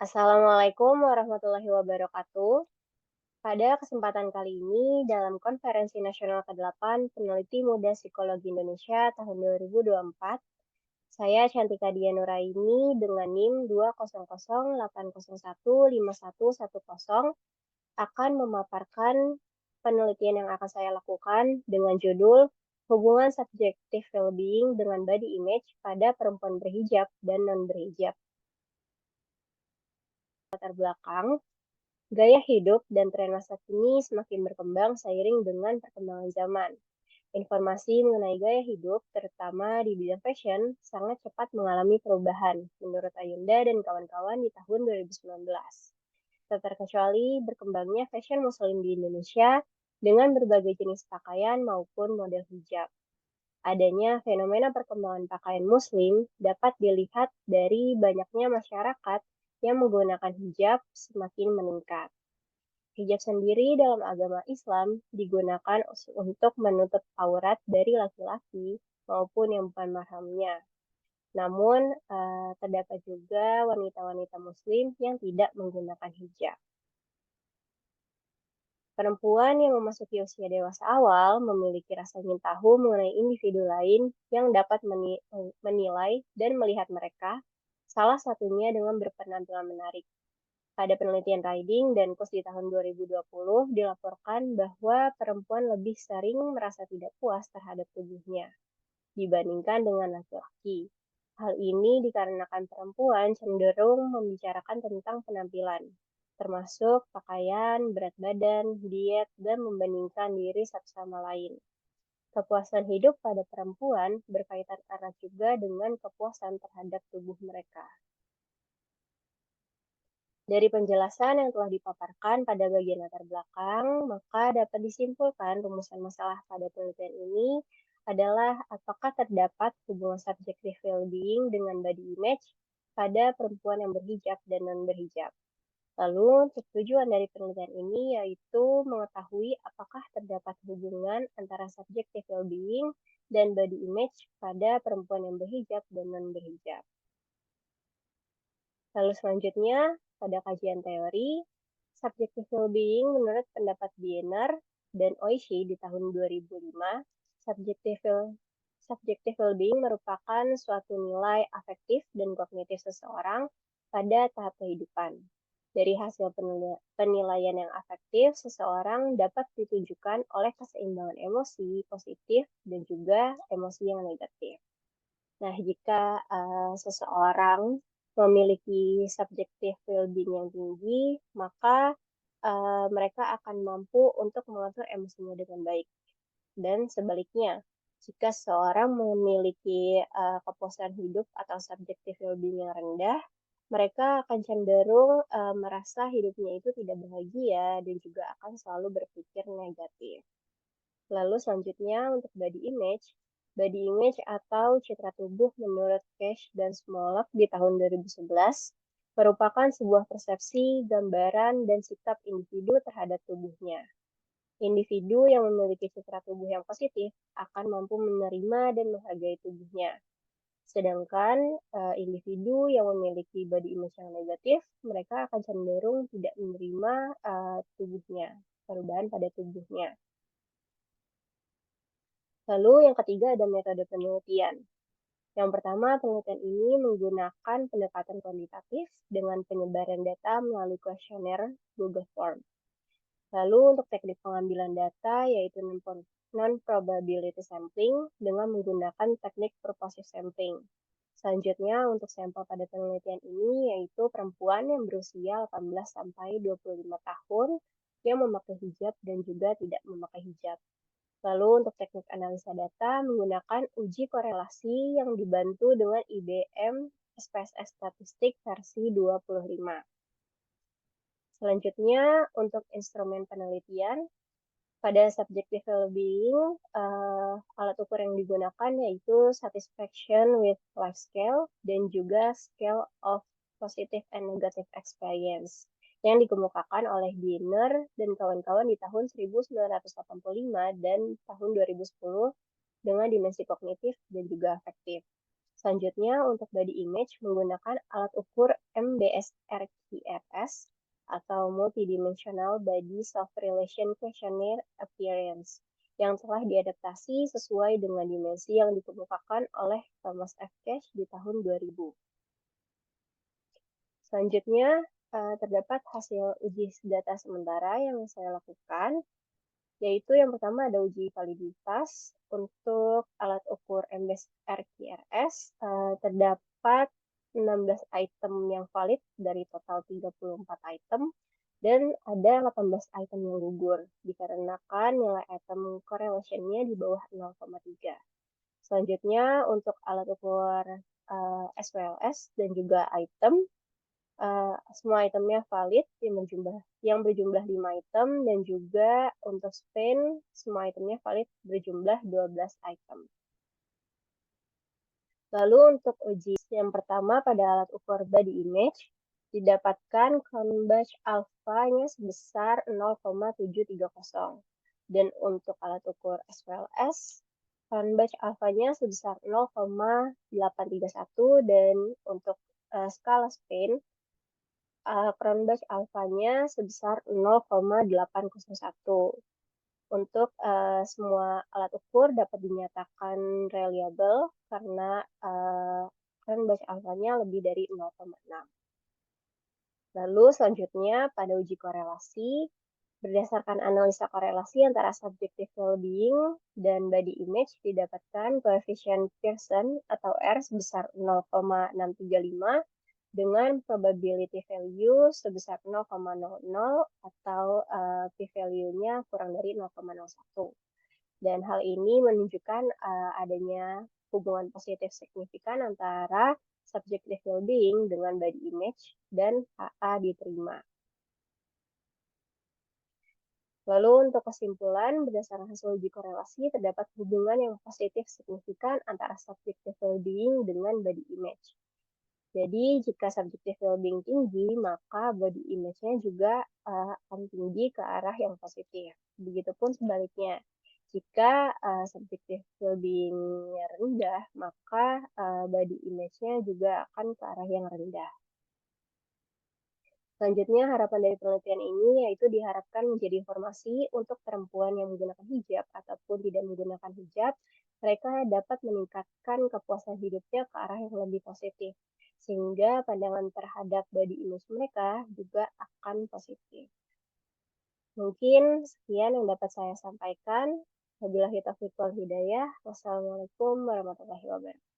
Assalamualaikum warahmatullahi wabarakatuh. Pada kesempatan kali ini, dalam Konferensi Nasional ke-8 Peneliti Muda Psikologi Indonesia tahun 2024, saya Cantika Dianuraini dengan NIM 20080015110 akan memaparkan penelitian yang akan saya lakukan dengan judul Hubungan Subjektif Well-being dengan Body Image pada Perempuan Berhijab dan Non-Berhijab. Latar belakang, gaya hidup dan tren masa kini semakin berkembang seiring dengan perkembangan zaman. Informasi mengenai gaya hidup, terutama di bidang fashion, sangat cepat mengalami perubahan, menurut Ayunda dan kawan-kawan di tahun 2019. Tak terkecuali berkembangnya fashion muslim di Indonesia dengan berbagai jenis pakaian maupun model hijab. Adanya fenomena perkembangan pakaian muslim dapat dilihat dari banyaknya masyarakat yang menggunakan hijab semakin meningkat. Hijab sendiri dalam agama Islam digunakan untuk menutup aurat dari laki-laki maupun yang bukan mahramnya. Namun, terdapat juga wanita-wanita muslim yang tidak menggunakan hijab. Perempuan yang memasuki usia dewasa awal memiliki rasa ingin tahu mengenai individu lain yang dapat menilai dan melihat mereka, salah satunya dengan berpenampilan menarik. Pada penelitian Riding dan Kus di tahun 2020 dilaporkan bahwa perempuan lebih sering merasa tidak puas terhadap tubuhnya dibandingkan dengan laki-laki. Hal ini dikarenakan perempuan cenderung membicarakan tentang penampilan, termasuk pakaian, berat badan, diet, dan membandingkan diri satu sama lain. Kepuasan hidup pada perempuan berkaitan erat juga dengan kepuasan terhadap tubuh mereka. Dari penjelasan yang telah dipaparkan pada bagian latar belakang, maka dapat disimpulkan rumusan masalah pada penelitian ini adalah apakah terdapat hubungan subjektif well-being dengan body image pada perempuan yang berhijab dan non-berhijab. Lalu, untuk tujuan dari penelitian ini yaitu mengetahui apakah terdapat hubungan antara subjektif well-being dan body image pada perempuan yang berhijab dan non-berhijab. Lalu selanjutnya, pada kajian teori, subjective well-being menurut pendapat Diener dan Oishi di tahun 2005, subjective well-being merupakan suatu nilai afektif dan kognitif seseorang pada tahap kehidupan. Dari hasil penilaian yang afektif, seseorang dapat ditunjukkan oleh keseimbangan emosi positif dan juga emosi yang negatif. Nah, jika seseorang memiliki subjektif well-being yang tinggi, maka mereka akan mampu untuk mengatur emosinya dengan baik. Dan sebaliknya, jika seseorang memiliki kepuasan hidup atau subjektif well-being yang rendah, mereka akan cenderung merasa hidupnya itu tidak bahagia dan juga akan selalu berpikir negatif. Lalu selanjutnya untuk body image atau citra tubuh menurut Cash dan Smollett di tahun 2011 merupakan sebuah persepsi, gambaran, dan sikap individu terhadap tubuhnya. Individu yang memiliki citra tubuh yang positif akan mampu menerima dan menghargai tubuhnya. Sedangkan individu yang memiliki body image yang negatif, mereka akan cenderung tidak menerima tubuhnya, perubahan pada tubuhnya. Lalu yang ketiga ada metode penelitian. Yang pertama, penelitian ini menggunakan pendekatan kuantitatif dengan penyebaran data melalui kuesioner Google Form. Lalu untuk teknik pengambilan data yaitu non-probability sampling dengan menggunakan teknik purposive sampling. Selanjutnya untuk sampel pada penelitian ini yaitu perempuan yang berusia 18 sampai 25 tahun yang memakai hijab dan juga tidak memakai hijab. Lalu untuk teknik analisa data menggunakan uji korelasi yang dibantu dengan IBM SPSS Statistik versi 25. Selanjutnya untuk instrumen penelitian, pada subjective well-being, alat ukur yang digunakan yaitu satisfaction with life scale dan juga scale of positive and negative experience yang dikemukakan oleh Diener dan kawan-kawan di tahun 1985 dan tahun 2010 dengan dimensi kognitif dan juga afektif. Selanjutnya, untuk body image menggunakan alat ukur MBSRQRS atau Multidimensional Body Self-Relation Questionnaire Appearance yang telah diadaptasi sesuai dengan dimensi yang dikemukakan oleh Thomas F. Cash di tahun 2000. Selanjutnya, terdapat hasil uji data sementara yang saya lakukan, yaitu yang pertama ada uji validitas untuk alat ukur MBSRQRS. Terdapat 16 item yang valid dari total 34 item, dan ada 18 item yang gugur, dikarenakan nilai item correlation-nya di bawah 0,3. Selanjutnya, untuk alat ukur SWLS dan juga item, semua itemnya valid yang berjumlah 5 item, dan juga untuk span semua itemnya valid berjumlah 12 item. Lalu untuk uji yang pertama pada alat ukur body image, didapatkan Cronbach alpha-nya sebesar 0,730. Dan untuk alat ukur SWLS, Cronbach alpha-nya sebesar 0,831, dan untuk skala span, Cronbach alpha-nya sebesar 0,801. Untuk semua alat ukur dapat dinyatakan reliable karena Cronbach alpha-nya lebih dari 0,6. Lalu selanjutnya pada uji korelasi, berdasarkan analisa korelasi antara subjective well-being dan body image, didapatkan koefisien Pearson atau R sebesar 0,635 dengan probability value sebesar 0,00 atau p-value-nya kurang dari 0,01. Dan hal ini menunjukkan adanya hubungan positif signifikan antara subjective well-being dengan body image dan HA diterima. Lalu untuk kesimpulan, berdasarkan hasil uji korelasi, terdapat hubungan yang positif signifikan antara subjective well-being dengan body image. Jadi, jika subjective well-being tinggi, maka body image-nya juga akan tinggi ke arah yang positif. Begitupun sebaliknya, jika subjective well-being-nya rendah, maka body image-nya juga akan ke arah yang rendah. Selanjutnya, harapan dari penelitian ini yaitu diharapkan menjadi informasi untuk perempuan yang menggunakan hijab ataupun tidak menggunakan hijab, mereka dapat meningkatkan kepuasan hidupnya ke arah yang lebih positif, sehingga pandangan terhadap body image mereka juga akan positif. Mungkin sekian yang dapat saya sampaikan. Wabillahi taufiq wal hidayah. Wassalamualaikum warahmatullahi wabarakatuh.